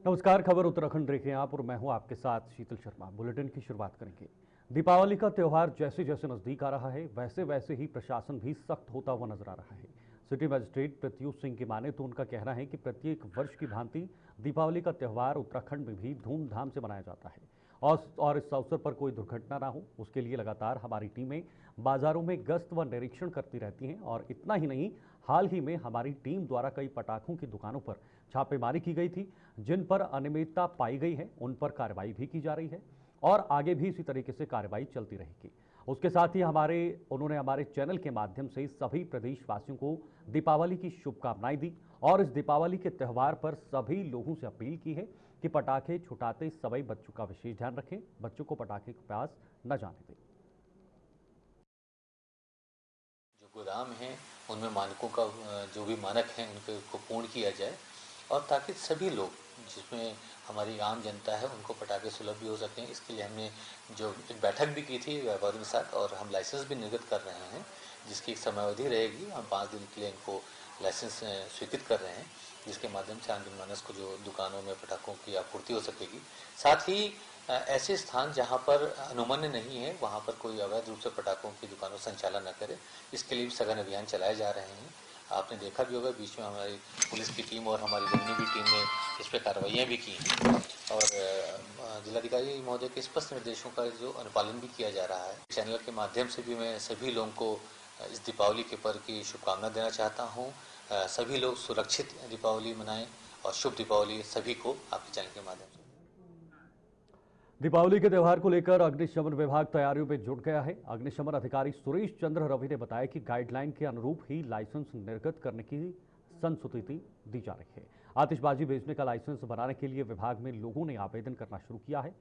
नमस्कार। खबर उत्तराखंड देखें आप और मैं हूं आपके साथ शीतल शर्मा। बुलेटिन की शुरुआत करेंगे। दीपावली का त्यौहार जैसे जैसे नजदीक आ रहा है वैसे वैसे ही प्रशासन भी सख्त होता हुआ नजर आ रहा है। सिटी मजिस्ट्रेट प्रत्युष सिंह की माने तो उनका कहना है कि प्रत्येक वर्ष की भांति दीपावली का त्यौहार उत्तराखंड में भी धूमधाम से मनाया जाता है और इस अवसर पर कोई दुर्घटना ना हो उसके लिए लगातार हमारी टीमें बाजारों में गश्त व निरीक्षण करती रहती हैं। और इतना ही नहीं, हाल ही में हमारी टीम द्वारा कई पटाखों की दुकानों पर छापेमारी की गई थी। जिन पर अनियमितता पाई गई है उन पर कार्रवाई भी की जा रही है और आगे भी इसी तरीके से कार्रवाई चलती रहेगी। उसके साथ ही उन्होंने हमारे चैनल के माध्यम से सभी प्रदेशवासियों को दीपावली की शुभकामनाएं दी और इस दीपावली के त्यौहार पर सभी लोगों से अपील की है कि पटाखे छुटाते समय बच्चों का विशेष ध्यान रखें, बच्चों को पटाखे के पास न जाने दें। जो गोदाम हैं उनमें मानकों का जो भी मानक हैं उनको पूर्ण किया जाए और ताकि सभी लोग जिसमें हमारी आम जनता है उनको पटाखे सुलभ भी हो सकें। इसके लिए हमने जो एक बैठक भी की थी व्यापारियों के साथ और हम लाइसेंस भी निर्गत कर रहे हैं जिसकी एक समयावधि रहेगी। हम 5 दिन के लिए इनको लाइसेंस स्वीकृत कर रहे हैं जिसके माध्यम से आम जनमानस को जो दुकानों में पटाखों की आपूर्ति हो सकेगी। साथ ही ऐसे स्थान जहां पर अनुमन्य नहीं है वहां पर कोई अवैध रूप से पटाखों की दुकानों संचालन न करे, इसके लिए भी सघन अभियान चलाए जा रहे हैं। आपने देखा भी होगा बीच में हमारी पुलिस की टीम और हमारी रेवेन्यू की टीम ने इस पर कार्रवाइयाँ भी की हैं और जिलाधिकारी महोदय के स्पष्ट निर्देशों का जो अनुपालन भी किया जा रहा है। चैनल के माध्यम से भी मैं सभी लोगों को इस दीपावली के पर्व की शुभकामना देना चाहता हूँ। सभी लोग सुरक्षित दीपावली मनाएं और शुभ दीपावली सभी को आपके चैनल के माध्यम से। दीपावली के त्यौहार को लेकर अग्निशमन विभाग तैयारियों में जुट गया है। अग्निशमन अधिकारी सुरेश चंद्र रवि ने बताया कि गाइडलाइन के अनुरूप ही लाइसेंस निर्गत करने की संस्तुति दी जा रही है। आतिशबाजी बेचने का लाइसेंस बनाने के लिए विभाग में लोगों ने आवेदन करना शुरू किया है।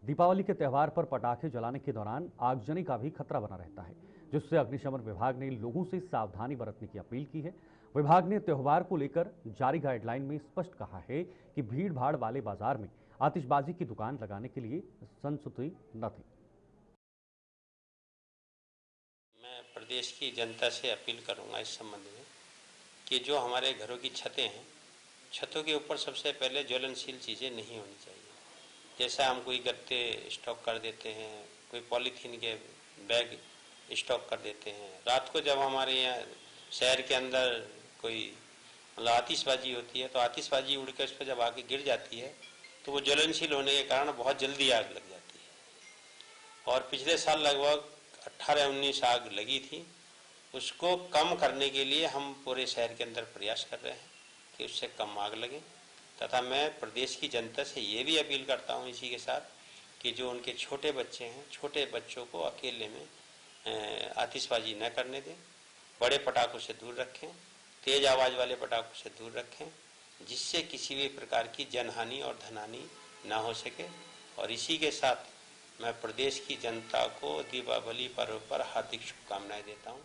दीपावली के त्यौहार पर पटाखे जलाने के दौरान आगजनी का भी खतरा बना रहता है, जिससे अग्निशमन विभाग ने लोगों से सावधानी बरतने की अपील की है। विभाग ने त्यौहार को लेकर जारी गाइडलाइन में स्पष्ट कहा है कि भीड़ भाड़ वाले बाजार में आतिशबाजी की दुकान लगाने के लिए संस्तुति न थी। मैं प्रदेश की जनता से अपील करूंगा इस संबंध में कि जो हमारे घरों की छतें हैं, छतों के ऊपर सबसे पहले ज्वलनशील चीज़ें नहीं होनी चाहिए। जैसा हम कोई गत्ते स्टॉक कर देते हैं, कोई पॉलीथीन के बैग स्टॉक कर देते हैं। रात को जब हमारे यहाँ शहर के अंदर कोई मतलब आतिशबाजी होती है तो आतिशबाजी उड़ कर उस पर जब आके गिर जाती है तो वो ज्वलनशील होने के कारण बहुत जल्दी आग लग जाती है। और पिछले साल लगभग 18-19 आग लगी थी। उसको कम करने के लिए हम पूरे शहर के अंदर प्रयास कर रहे हैं कि उससे कम आग लगे। तथा मैं प्रदेश की जनता से ये भी अपील करता हूँ इसी के साथ कि जो उनके छोटे बच्चे हैं, छोटे बच्चों को अकेले में आतिशबाजी न करने दें, बड़े पटाखों से दूर रखें, तेज आवाज़ वाले पटाखों से दूर रखें, जिससे किसी भी प्रकार की जनहानि और धनहानि ना हो सके। और इसी के साथ मैं प्रदेश की जनता को दीपावली पर्व पर हार्दिक शुभकामनाएं देता हूँ।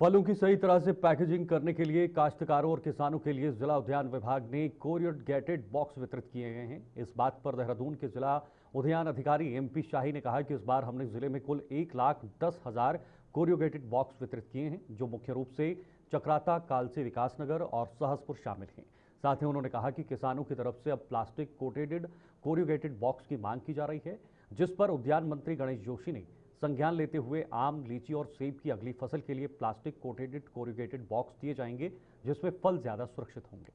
फलों की सही तरह से पैकेजिंग करने के लिए काश्तकारों और किसानों के लिए जिला उद्यान विभाग ने कोरियोगेटेड बॉक्स वितरित किए गए हैं। इस बात पर देहरादून के जिला उद्यान अधिकारी एमपी शाही ने कहा कि इस बार हमने जिले में कुल 1,10,000 कोरियोगेटेड बॉक्स वितरित किए हैं, जो मुख्य रूप से चक्राता, कालसे, विकासनगर और सहसपुर शामिल हैं। साथ ही उन्होंने कहा कि किसानों की तरफ से अब प्लास्टिक कोटेड कोरियोगेटेड बॉक्स की मांग की जा रही है, जिस पर उद्यान मंत्री गणेश जोशी ने संज्ञान लेते हुए आम, लीची और सेब की अगली फसल के लिए प्लास्टिक कोटेड कोरियोगेटेड बॉक्स दिए जाएंगे, जिसमें फल ज्यादा सुरक्षित होंगे।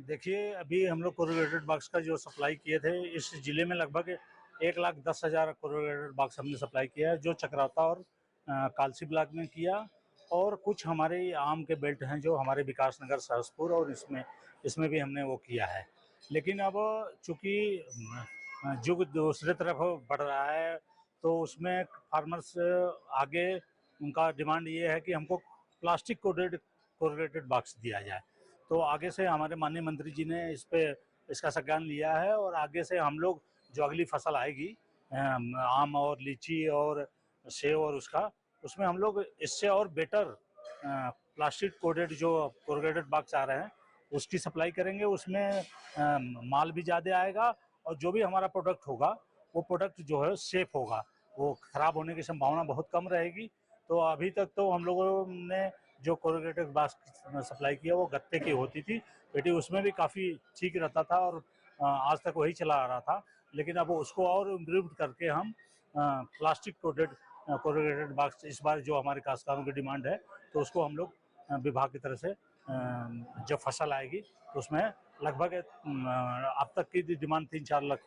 देखिए, अभी हम लोग कोरियोगेटेड बॉक्स का जो सप्लाई किए थे, इस जिले में लगभग 1,10,000 कोरियोगेटेड बॉक्स हमने सप्लाई किया है, जो चक्राता और कालसी ब्लॉक में किया। और कुछ हमारे आम के बेल्ट हैं जो हमारे विकासनगर, सहसपुर और इसमें भी हमने वो किया है। लेकिन अब चूँकि युग दूसरे तरफ बढ़ रहा है तो उसमें फार्मर्स आगे उनका डिमांड ये है कि हमको प्लास्टिक कोरियोगेटेड बॉक्स दिया जाए। तो आगे से हमारे माननीय मंत्री जी ने इसका संज्ञान लिया है और आगे से हम लोग जो अगली फसल आएगी आम और लीची और सेब और उसमें हम लोग इससे और बेटर प्लास्टिक कोटेड जो कोरियोगेटेड बॉक्स आ रहे हैं उसकी सप्लाई करेंगे। उसमें माल भी ज़्यादा आएगा और जो भी हमारा प्रोडक्ट होगा वो प्रोडक्ट जो है सेफ होगा, वो ख़राब होने की संभावना बहुत कम रहेगी। तो अभी तक तो हम लोगों ने जो कोरोगेटेड बास्क सप्लाई किया वो गत्ते की होती थी बेटी, उसमें भी काफ़ी ठीक रहता था और आज तक वही चला आ रहा था। लेकिन अब उसको और इम्प्रूव करके हम प्लास्टिक कोटेड कोरोगेटेड बाक्स इस बार जो हमारे काश्तकारों की डिमांड है, तो उसको हम लोग विभाग की तरफ से जब फसल आएगी तो उसमें लगभग अब तक की डिमांड 3-4 लाख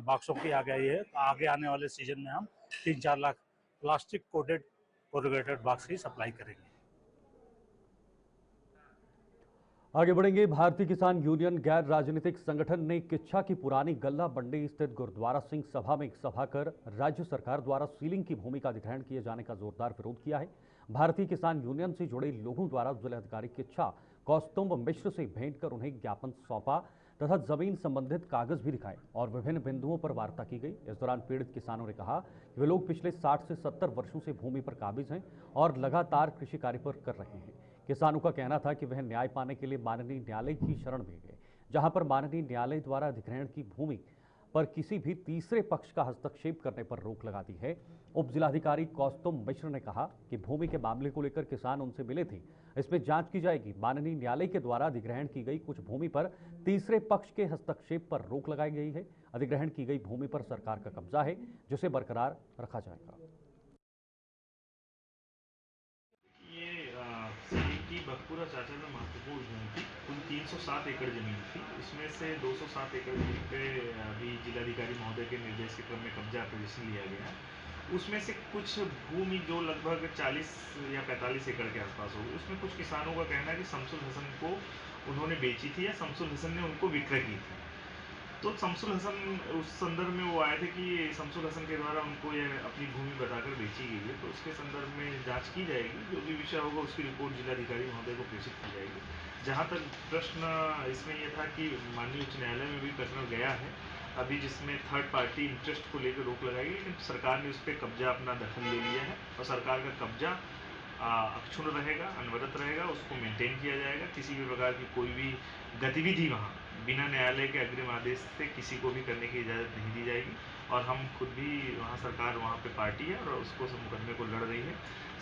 बाक्सों की आ गई है। आगे आने वाले सीजन में हम 3-4 lakh plastic coated corrugated box की सप्लाई करेंगे। आगे बढ़ेंगे। भारतीय किसान यूनियन गैर राजनीतिक संगठन ने किच्छा की पुरानी गल्ला मंडी स्थित गुरुद्वारा सिंह सभा में एक सभा कर राज्य सरकार द्वारा सीलिंग की भूमि का अधिग्रहण किए जाने का जोरदार विरोध किया है। भारतीय किसान यूनियन से जुड़े लोगों द्वारा जिलाधिकारी किच्छा कौस्तुभ मिश्र से भेंट कर उन्हें ज्ञापन सौंपा तथा जमीन संबंधित कागज भी दिखाए और विभिन्न बिंदुओं पर वार्ता की गई। इस दौरान पीड़ित किसानों ने कहा कि वे लोग पिछले 60 से 70 वर्षों से भूमि पर काबिज हैं और लगातार कृषि कार्य पर कर रहे हैं। किसानों का कहना था कि वह न्याय पाने के लिए माननीय न्यायालय की शरण में गए, जहां पर माननीय न्यायालय द्वारा अधिग्रहण की भूमि पर किसी भी तीसरे पक्ष का हस्तक्षेप करने पर रोक लगा दी है। उप जिलाधिकारी कौस्तुभ मिश्र ने कहा कि भूमि के मामले को लेकर किसान उनसे मिले थे, इसमें जांच की जाएगी। माननीय न्यायालय के द्वारा अधिग्रहण की गई कुछ भूमि पर तीसरे पक्ष के हस्तक्षेप पर रोक लगाई गई है। अधिग्रहण की गई भूमि पर सरकार का कब्जा है, जिसे बरकरार रखा जाएगा। बखपुरा चाचा में महत्वपूर्ण भूमि थी, कुल 307 एकड़ जमीन थी। उसमें से 207 एकड़ जमीन पे अभी जिलाधिकारी महोदय के निर्देश के क्रम में कब्जा पोजीशन लिया गया। उसमें से कुछ भूमि जो लगभग 40 या 45 एकड़ के आसपास होगी, उसमें कुछ किसानों का कहना है कि शमसुल हसन को उन्होंने बेची थी या शमसुल हसन ने उनको विक्रय की थी। तो शमसुल हसन उस संदर्भ में वो आए थे कि शमसुल हसन के द्वारा उनको ये अपनी भूमि बताकर बेची गई है, तो उसके संदर्भ में जांच की जाएगी। जो भी विषय होगा उसकी रिपोर्ट जिलाधिकारी महोदय को प्रेषित की जाएगी। जहां तक प्रश्न इसमें यह था कि माननीय उच्च न्यायालय में भी प्रकरण गया है अभी, जिसमें थर्ड पार्टी इंटरेस्ट को लेकर रोक लगाई, लेकिन सरकार ने उस पर कब्जा अपना दखल ले लिया है और सरकार का कब्जा अक्षुण्ण रहेगा, अनवरत रहेगा, उसको मेंटेन किया जाएगा। किसी भी प्रकार की कोई भी गतिविधि वहाँ बिना न्यायालय के अग्रिम आदेश से किसी को भी करने की इजाज़त नहीं दी जाएगी। और हम खुद भी वहाँ सरकार वहाँ पे पार्टी है और उसको मुकदमे को लड़ रही है।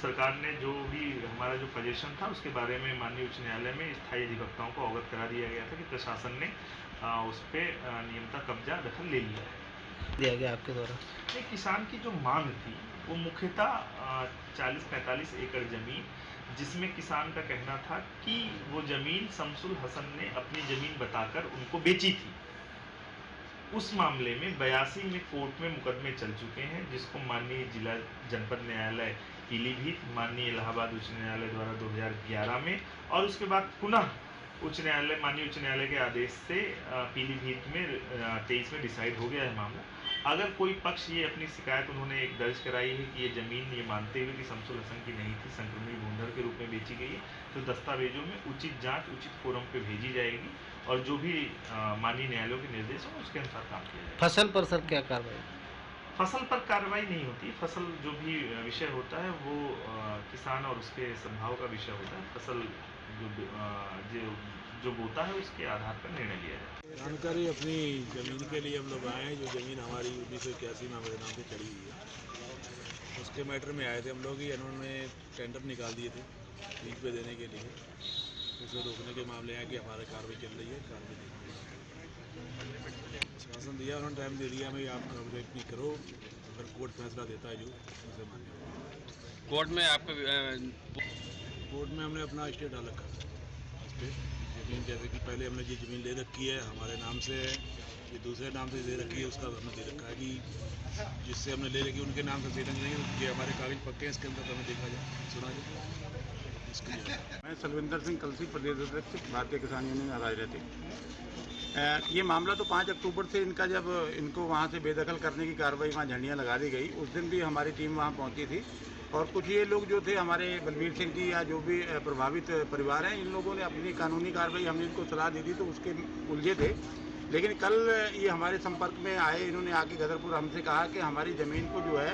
सरकार ने जो भी हमारा जो पजेशन था उसके बारे में माननीय उच्च न्यायालय में स्थायी अधिवक्ताओं को अवगत करा दिया गया था कि प्रशासन ने उस पर नियमता कब्जा दखल ले लिया है। दिया गया आपके द्वारा किसान की जो मांग थी वो मुख्यतः 40-45 एकड़ जमीन, जिसमें किसान का कहना था कि वो जमीन शमसुल हसन ने अपनी जमीन बताकर उनको बेची थी। उस मामले में 82 में कोर्ट में मुकदमे चल चुके हैं, जिसको माननीय जिला जनपद न्यायालय पीलीभीत, माननीय इलाहाबाद उच्च न्यायालय द्वारा 2011 में और उसके बाद पुनः उच्च न्यायालय माननीय उच्च न्यायालय के आदेश से पीलीभीत में 23 में डिसाइड हो गया है मामला। अगर कोई पक्ष ये अपनी शिकायत उन्होंने एक दर्ज कराई है कि ये ज़मीन ये मानते हुए कि शमसुल हसन की नहीं थी, संक्रमणी भूंडर के रूप में बेची गई है, तो दस्तावेजों में उचित जांच उचित फोरम पे भेजी जाएगी और जो भी माननीय न्यायालयों के निर्देश हो उसके अनुसार काम किया जाएगा। फसल पर सर क्या कार्रवाई? फसल पर कार्रवाई नहीं होती। फसल जो भी विषय होता है वो किसान और उसके सद्भाव का विषय होता है। फसल जो बोता है उसके आधार पर निर्णय लिया जाए। जानकारी अपनी ज़मीन के लिए हम लोग आए हैं। जो ज़मीन हमारी 1981 में हमारे नाम से चढ़ी हुई है, उसके मैटर में आए थे हम लोग। इन्होंने टेंडर निकाल दिए थे लीज पे देने के लिए, उसे रोकने के मामले हैं कि हमारी कार्रवाई चल रही है, कार्रवाई शासन दिया, उन्होंने टाइम दे दिया भाई आप कार्रवाई इतनी करो, अगर कोर्ट फैसला देता है जो उसे मान्य। कोर्ट में हमने अपना स्टे डाल रखा इस पर ज़मीन, जैसे कि पहले हमने ये ज़मीन ले रखी है हमारे नाम से, ये दूसरे नाम से दे रखी है, उसका हमने दे रखा है कि जिससे हमने ले रखी उनके नाम से दे रखी नहीं, ये हमारे कागज पक्के हैं, इसके अंदर हमें देखा जाए सुना जाए। मैं सलविंदर सिंह कलसी, प्रदेश अध्यक्ष भारतीय किसान यूनियन आराज रहती। ये मामला तो 5 अक्टूबर से इनका, जब इनको वहाँ से बेदखल करने की कार्रवाई वहाँ झंडियाँ लगा दी गई, उस दिन भी हमारी टीम वहाँ पहुँची थी और कुछ ये लोग जो थे हमारे बलबीर सिंह जी या जो भी प्रभावित परिवार हैं, इन लोगों ने अपनी कानूनी कार्रवाई हमने इनको सलाह दी थी तो उसके उलझे थे। लेकिन कल ये हमारे संपर्क में आए, इन्होंने आके गदरपुर हमसे कहा कि हमारी ज़मीन को जो है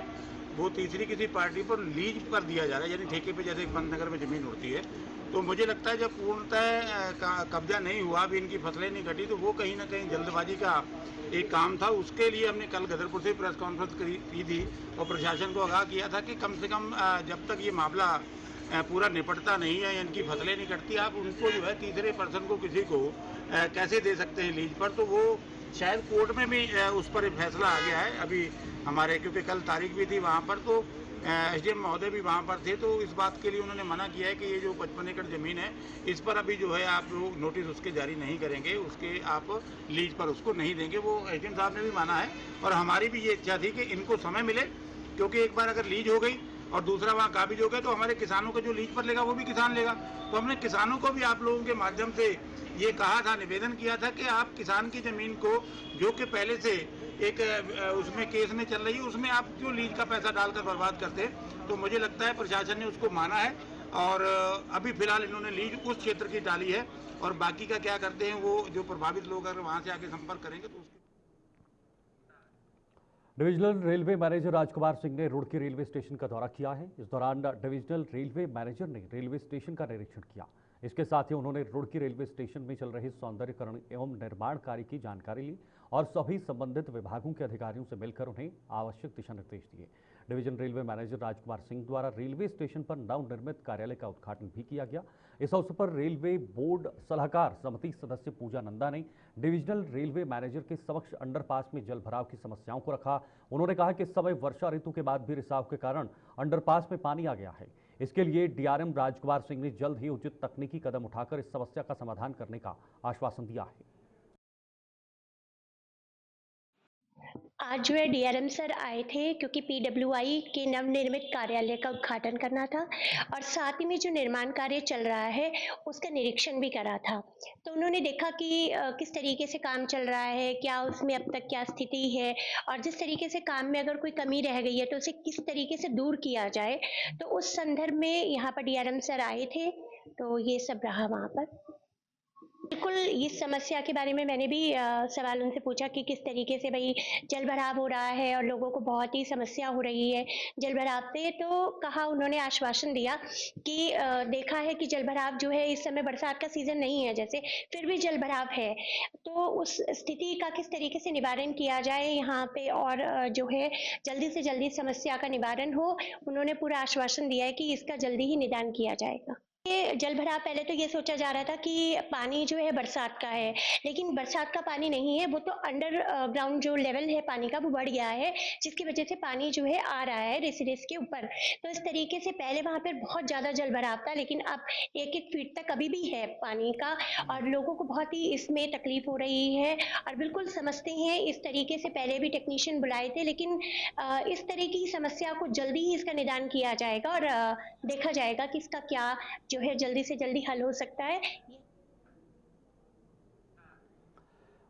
वो तीसरी किसी पार्टी पर लीज पर दिया जा रहा है, यानी ठेके पे, जैसे पंतनगर में ज़मीन होती है। तो मुझे लगता है जब पूर्णतः कब्जा नहीं हुआ, अभी इनकी फसलें नहीं कटी, तो वो कहीं ना कहीं जल्दबाजी का एक काम था। उसके लिए हमने कल गदरपुर से प्रेस कॉन्फ्रेंस की थी और प्रशासन को आगाह किया था कि कम से कम जब तक ये मामला पूरा निपटता नहीं है, इनकी फसलें नहीं कटती, आप उनको जो है तीसरे पर्सन को किसी को कैसे दे सकते हैं लीज पर। तो वो शायद कोर्ट में भी उस पर फैसला आ गया है अभी हमारे, क्योंकि कल तारीख भी थी वहाँ पर, तो एसडीएम महोदय भी वहाँ पर थे, तो इस बात के लिए उन्होंने मना किया है कि ये जो 55 एकड़ ज़मीन है इस पर अभी जो है आप लोग नोटिस उसके जारी नहीं करेंगे, उसके आप लीज पर उसको नहीं देंगे। वो एसडीएम साहब ने भी माना है और हमारी भी ये इच्छा थी कि इनको समय मिले, क्योंकि एक बार अगर लीज हो गई और दूसरा वहाँ काबिज हो गया तो हमारे किसानों को जो लीज पर लेगा वो भी किसान लेगा। तो हमने किसानों को भी आप लोगों के माध्यम से ये कहा था, निवेदन किया था कि आप किसान की ज़मीन को जो कि पहले से एक उसमें केस में चल रही है, उसमें आप क्यों लीज का पैसा डालकर बर्बाद करते हैं। तो मुझे लगता है प्रशासन ने उसको माना है और अभी फिलहाल इन्होंने लीज उस क्षेत्र की डाली है और बाकी का क्या करते हैं वो जो प्रभावित लोग अगर वहाँ से आके संपर्क करेंगे तो उसके। Divisional railway manager Rajkumar Singh ने रुड़की रेलवे स्टेशन का दौरा किया है। इस दौरान डिविजनल रेलवे मैनेजर ने रेलवे स्टेशन का निरीक्षण किया। इसके साथ ही उन्होंने रुड़की रेलवे स्टेशन में चल रहे सौंदर्यीकरण एवं निर्माण कार्य की जानकारी ली और सभी संबंधित विभागों के अधिकारियों से मिलकर उन्हें आवश्यक दिशा निर्देश दिए। Division railway manager Rajkumar Singh द्वारा रेलवे स्टेशन पर नवनिर्मित कार्यालय का उद्घाटन भी किया गया। इस अवसर पर रेलवे बोर्ड सलाहकार समिति सदस्य पूजा नंदा ने डिविजनल रेलवे मैनेजर के समक्ष अंडरपास में जल भराव की समस्याओं को रखा। उन्होंने कहा कि इस समय वर्षा ऋतु के बाद भी रिसाव के कारण अंडरपास में पानी आ गया है। इसके लिए डीआरएम राजकुमार सिंह ने जल्द ही उचित तकनीकी कदम उठाकर इस समस्या का समाधान करने का आश्वासन दिया है। आज जो है डीआरएम सर आए थे क्योंकि पीडब्ल्यूआई के नवनिर्मित कार्यालय का उद्घाटन करना था और साथ ही में जो निर्माण कार्य चल रहा है उसका निरीक्षण भी करा था। तो उन्होंने देखा कि किस तरीके से काम चल रहा है, क्या उसमें अब तक क्या स्थिति है और जिस तरीके से काम में अगर कोई कमी रह गई है तो उसे किस तरीके से दूर किया जाए। तो उस संदर्भ में यहाँ पर डीआरएम सर आए थे, तो ये सब रहा वहाँ पर। बिल्कुल इस समस्या के बारे में मैंने भी सवाल उनसे पूछा कि किस तरीके से भाई जल भराव हो रहा है और लोगों को बहुत ही समस्या हो रही है जल भराव से। तो कहा, उन्होंने आश्वासन दिया कि देखा है कि जल भराव जो है इस समय बरसात का सीजन नहीं है जैसे, फिर भी जल भराव है, तो उस स्थिति का किस तरीके से निवारण किया जाए यहाँ पे और जो है जल्दी से जल्दी समस्या का निवारण हो। उन्होंने पूरा आश्वासन दिया है कि इसका जल्दी ही निदान किया जाएगा। ये जल भराव पहले तो ये सोचा जा रहा था कि पानी जो है बरसात का है, लेकिन बरसात का पानी नहीं है, वो तो अंडर ग्राउंड जो लेवल है पानी का वो बढ़ गया है, जिसकी वजह से पानी जो है आ रहा है रेसिडेंस के ऊपर। तो इस तरीके से पहले वहाँ पर बहुत ज़्यादा जल भराव था, लेकिन अब 1-1 फीट तक अभी भी है पानी का और लोगों को बहुत ही इसमें तकलीफ हो रही है। और बिल्कुल समझते हैं, इस तरीके से पहले भी टेक्नीशियन बुलाए थे, लेकिन इस तरह की समस्या को जल्दी ही इसका निदान किया जाएगा और देखा जाएगा कि इसका क्या जो है जल्दी से जल्दी हल हो सकता है।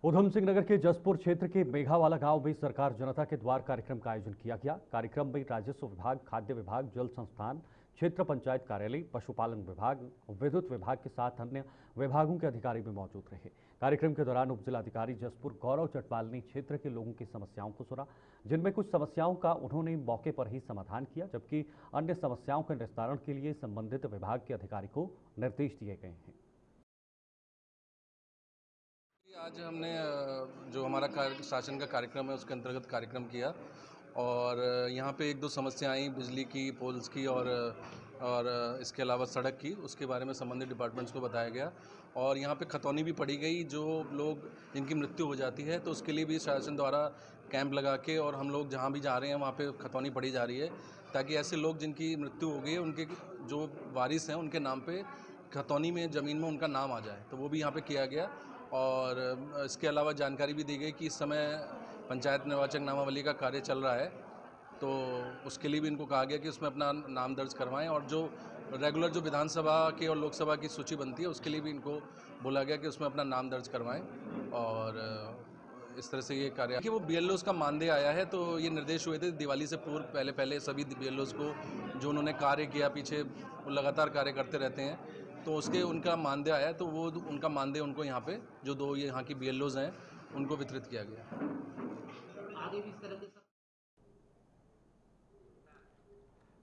उधम सिंह नगर के जसपुर क्षेत्र के मेघावाला गांव में सरकार जनता के द्वार कार्यक्रम का आयोजन किया गया। कार्यक्रम में राजस्व विभाग, खाद्य विभाग, जल संस्थान, क्षेत्र पंचायत कार्यालय, पशुपालन विभाग, विद्युत विभाग के साथ अन्य विभागों के अधिकारी भी मौजूद रहे। कार्यक्रम के दौरान उप जिलाधिकारी जसपुर गौरव चटवाल ने क्षेत्र के लोगों की समस्याओं को सुना, जिनमें कुछ समस्याओं का उन्होंने मौके पर ही समाधान किया, जबकि अन्य समस्याओं के निस्तारण के लिए संबंधित विभाग के अधिकारी को निर्देश दिए गए हैं। आज हमने जो हमारा शासन का कार्यक्रम है उसके अंतर्गत कार्यक्रम किया और यहाँ पे 1-2 समस्याएं आई, बिजली की, पोल्स की और इसके अलावा सड़क की, उसके बारे में संबंधित डिपार्टमेंट्स को बताया गया। और यहाँ पे खतौनी भी पड़ी गई, जो लोग जिनकी मृत्यु हो जाती है तो उसके लिए भी शासन द्वारा कैंप लगा के और हम लोग जहाँ भी जा रहे हैं वहाँ पे खतौनी पड़ी जा रही है, ताकि ऐसे लोग जिनकी मृत्यु हो गई है उनके जो वारिस हैं उनके नाम पे खतौनी में ज़मीन में उनका नाम आ जाए, तो वो भी यहाँ पे किया गया। और इसके अलावा जानकारी भी दी गई कि इस समय पंचायत निर्वाचक नामावली का कार्य चल रहा है, तो उसके लिए भी इनको कहा गया कि उसमें अपना नाम दर्ज करवाएं और जो रेगुलर जो विधानसभा की और लोकसभा की सूची बनती है उसके लिए भी इनको बोला गया कि उसमें अपना नाम दर्ज करवाएं। और इस तरह से ये कार्य कि वो बीएलओज़ का मानदेय आया है, तो ये निर्देश हुए थे दिवाली से पूर्व पहले सभी बीएलओज़ को जो उन्होंने कार्य किया, पीछे लगातार कार्य करते रहते हैं, तो उसके उनका मानदेय आया, तो वो उनका मानदेय उनको यहाँ पे जो 2 यहाँ की बीएलओज़ हैं उनको वितरित किया गया।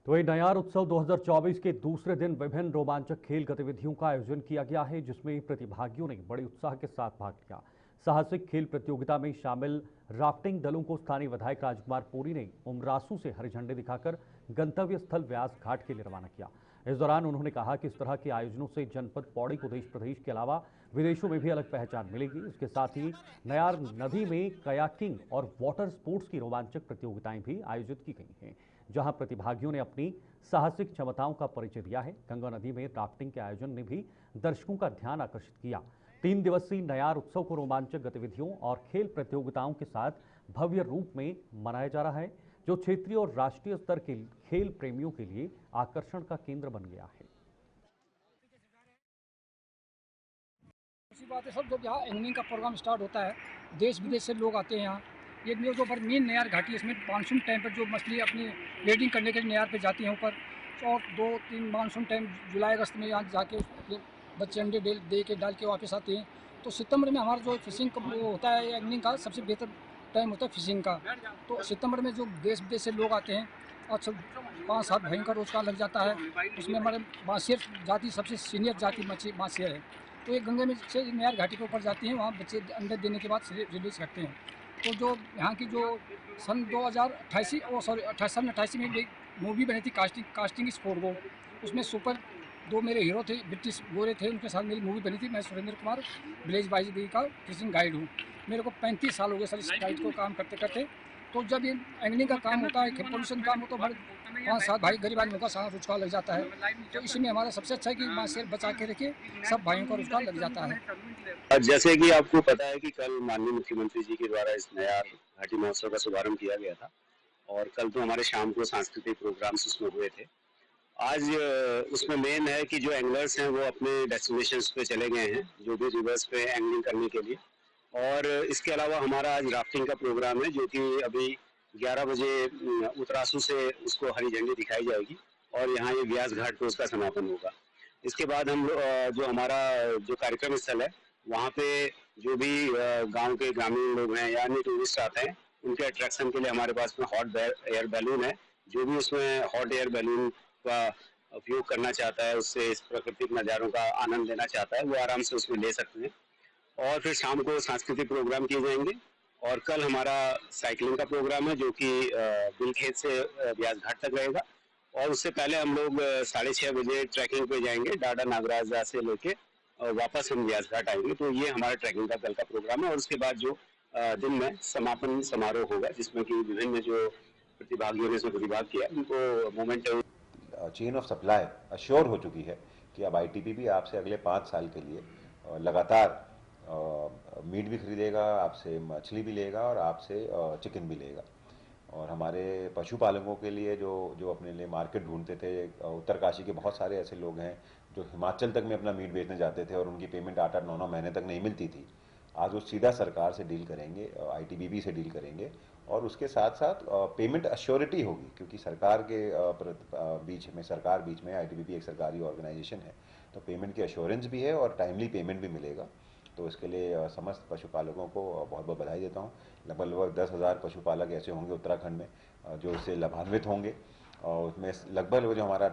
तो ये नयार उत्सव 2024 के दूसरे दिन विभिन्न रोमांचक खेल गतिविधियों का आयोजन किया गया है, जिसमें प्रतिभागियों ने बड़े उत्साह के साथ भाग लिया। साहसिक खेल प्रतियोगिता में शामिल राफ्टिंग दलों को स्थानीय विधायक राजकुमार पुरी ने उमरासू से हरी झंडी दिखाकर गंतव्य स्थल व्यास घाट के लिए रवाना किया। इस दौरान उन्होंने कहा कि इस तरह के आयोजनों से जनपद पौड़ी को देश प्रदेश के अलावा विदेशों में भी अलग पहचान मिलेगी। इसके साथ ही नयार नदी में कयाकिंग और वाटर स्पोर्ट्स की रोमांचक प्रतियोगिताएं भी आयोजित की गई हैं, जहां प्रतिभागियों ने अपनी साहसिक क्षमताओं का परिचय दिया है। गंगा नदी में राफ्टिंग के आयोजन ने भी दर्शकों का ध्यान आकर्षित किया। 3 दिवसीय नयार उत्सव को रोमांचक गतिविधियों और खेल प्रतियोगिताओं के साथ भव्य रूप में मनाया जा रहा है, जो क्षेत्रीय और राष्ट्रीय स्तर के खेल प्रेमियों के लिए आकर्षण का केंद्र बन गया है। अच्छी बात है, सब जब यहाँ एंगलिंग का प्रोग्राम स्टार्ट होता है, देश विदेश से लोग आते हैं यहाँ। ये जो पर मेन नयार घाटी है, इसमें मानसून टाइम पर जो मछली अपनी ब्रीडिंग करने के लिए नयार पे जाती हैं ऊपर, और 2-3 मानसून टाइम जुलाई अगस्त में यहाँ जाके बच्चे अंडे दे के डाल के वापस आते हैं। तो सितंबर में हमारा जो फिशिंग का वो होता है, एंगलिंग का सबसे बेहतर टाइम होता है फिशिंग का। तो सितंबर में जो देश विदेश से लोग आते हैं और सब 5-7 भाइयों का रोजगार लग जाता है। उसमें हमारे मासियर जाति सबसे सीनियर जाति मासियर है। तो ये गंगा में से नयार घाटी के ऊपर जाती हैं, वहाँ बच्चे अंडे देने के बाद रिलीज करते हैं। तो जो यहाँ की जो सन 2088 में मूवी बनी थी कास्टिंग इस फोर गो, उसमें सुपर 2 मेरे हीरो थे, ब्रिटिश गोरे थे, उनके साथ मेरी मूवी बनी थी। मैं सुरेंद्र कुमार विलेज बाईजी का फिशिंग गाइड हूँ। मेरे को 35 साल हो गए सर इस गाइड को काम करते करते। तो जब ये एंगलिंग का काम होता है, पोल्यूशन काम हो, तो हर 5-7 भाई गरीब आदमियों का सारा रोजगार लग जाता है। तो इसमें हमारा सबसे अच्छा है कि मासियर बचा के रखे, सब भाइयों का रोजगार लग जाता है। जैसे कि आपको पता है कि कल माननीय मुख्यमंत्री जी के द्वारा इस नयार घाटी महोत्सव का शुभारंभ किया गया था, और कल तो हमारे शाम को सांस्कृतिक प्रोग्राम्स उसमें हुए थे। आज उसमें मेन है कि जो एंगलर्स हैं वो अपने डेस्टिनेशंस पे चले गए हैं, जो भी रिवर्स पे एंगलिंग करने के लिए। और इसके अलावा हमारा आज राफ्टिंग का प्रोग्राम है, जो कि अभी 11 बजे उतरासू से उसको हरी झंडी दिखाई जाएगी और यहाँ ये व्यास घाट पे उसका समापन होगा। इसके बाद हम जो हमारा जो कार्यक्रम स्थल है, वहाँ पे जो भी गांव के ग्रामीण लोग हैं या अन्य टूरिस्ट आते हैं, उनके अट्रैक्शन के लिए हमारे पास में हॉट एयर बैलून है। जो भी उसमें हॉट एयर बैलून का उपयोग करना चाहता है, उससे इस प्राकृतिक नज़ारों का आनंद लेना चाहता है, वो आराम से उसमें ले सकते हैं। और फिर शाम को सांस्कृतिक प्रोग्राम किए जाएंगे। और कल हमारा साइकिलिंग का प्रोग्राम है, जो कि बिलखेत से व्यास घाट तक रहेगा। और उससे पहले हम लोग 6:30 बजे ट्रैकिंग पे जाएंगे, डाडा नागराज से लेके और वापस हम व्यास घाट आएंगे। तो ये हमारा ट्रैकिंग का कल का प्रोग्राम है। और उसके बाद जो दिन में समापन समारोह होगा, जिसमें कि विभिन्न जो प्रतिभागियों ने इसमें प्रतिभाग किया उनको moment chain of supply assure हो चुकी है कि अब आईटीबीपी आपसे अगले 5 साल के लिए लगातार मीट भी खरीदेगा, आपसे मछली भी लेगा और आपसे चिकन भी लेगा। और हमारे पशुपालकों के लिए जो अपने लिए मार्केट ढूंढते थे, उत्तरकाशी के बहुत सारे ऐसे लोग हैं जो हिमाचल तक में अपना मीट बेचने जाते थे और उनकी पेमेंट 8-9 महीने तक नहीं मिलती थी। आज वो सीधा सरकार से डील करेंगे, आईटीबीपी से डील करेंगे और उसके साथ साथ पेमेंट अश्योरिटी होगी, क्योंकि सरकार के बीच में आईटीबीपी एक सरकारी ऑर्गेनाइजेशन है, तो पेमेंट की अश्योरेंस भी है और टाइमली पेमेंट भी मिलेगा। तो इसके लिए समस्त पशुपालकों को बहुत बहुत बधाई देता हूँ। लगभग 10,000 पशुपालक ऐसे होंगे उत्तराखंड में जो इससे लाभान्वित होंगे। और उसमें लगभग जो हमारा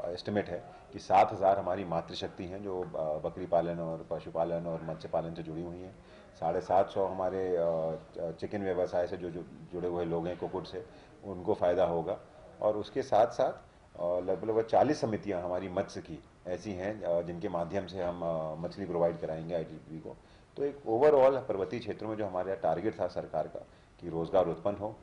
एस्टिमेट है कि 7,000 हमारी मातृशक्ति हैं जो बकरी पालन और पशुपालन और मत्स्य पालन से जुड़ी हुई हैं। 750 हमारे चिकन व्यवसाय से जो जुड़े हुए लोग हैं, कुक्कुट से, उनको फ़ायदा होगा। और उसके साथ साथ लगभग 40 समितियां हमारी मत्स्य की ऐसी हैं जिनके माध्यम से हम मछली प्रोवाइड कराएंगे आईटीबीपी को। तो एक ओवरऑल पर्वतीय क्षेत्रों में जो हमारा टारगेट था सरकार का कि रोजगार उत्पन्न हो।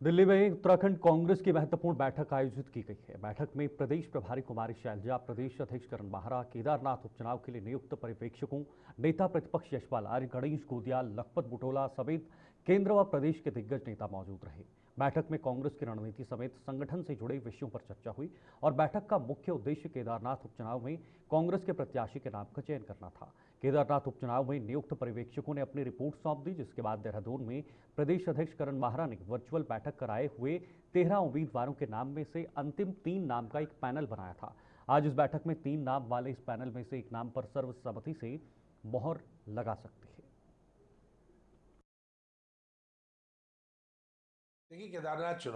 दिल्ली में उत्तराखंड कांग्रेस की महत्वपूर्ण बैठक आयोजित की गई है। बैठक में प्रदेश प्रभारी कुमारी शैलजा, प्रदेश अध्यक्ष करण माहरा, केदारनाथ उपचुनाव के लिए नियुक्त पर्यवेक्षकों, नेता प्रतिपक्ष यशपाल आर्य, गणेश गोदियाल, लखपत बुटोला समेत केंद्र व प्रदेश के दिग्गज नेता मौजूद रहे। बैठक में कांग्रेस की रणनीति समेत संगठन से जुड़े विषयों पर चर्चा हुई और बैठक का मुख्य उद्देश्य केदारनाथ उपचुनाव में कांग्रेस के प्रत्याशी के नाम का चयन करना था। केदारनाथ उपचुनाव में नियुक्त पर्यवेक्षकों ने अपनी रिपोर्ट सौंप दी, जिसके बाद देहरादून में प्रदेश अध्यक्ष करण माहरा ने वर्चुअल बैठक कराए हुए 13 उम्मीदवारों के नाम में से अंतिम 3 नाम का एक पैनल बनाया था। आज इस बैठक में 3 नाम वाले इस पैनल में से एक नाम पर सर्वसम्मति से मोहर लगा सकती है। देखिए, केदारनाथ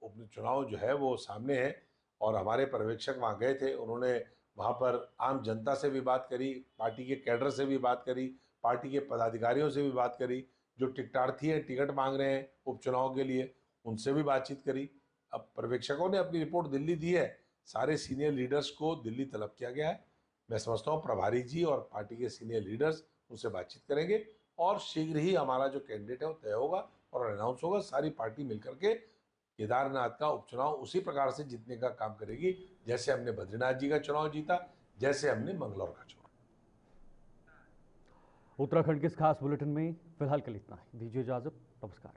उपचुनाव जो है वो सामने है और हमारे पर्यवेक्षक वहाँ गए थे। उन्होंने वहाँ पर आम जनता से भी बात करी, पार्टी के कैडर से भी बात करी, पार्टी के पदाधिकारियों से भी बात करी, जो टिकटार्थी हैं, टिकट मांग रहे हैं उपचुनाव के लिए, उनसे भी बातचीत करी। अब पर्यवेक्षकों ने अपनी रिपोर्ट दिल्ली दी है, सारे सीनियर लीडर्स को दिल्ली तलब किया गया है। मैं समझता हूँ प्रभारी जी और पार्टी के सीनियर लीडर्स उनसे बातचीत करेंगे और शीघ्र ही हमारा जो कैंडिडेट है वो तय होगा और अनाउंस होगा। सारी पार्टी मिलकर के केदारनाथ का उपचुनाव उसी प्रकार से जीतने का काम करेगी जैसे हमने बद्रीनाथ जी का चुनाव जीता, जैसे हमने मंगलौर का चुनाव। उत्तराखंड के इस खास बुलेटिन में फिलहाल के लिए इतना ही। दीजिए इजाजत, नमस्कार।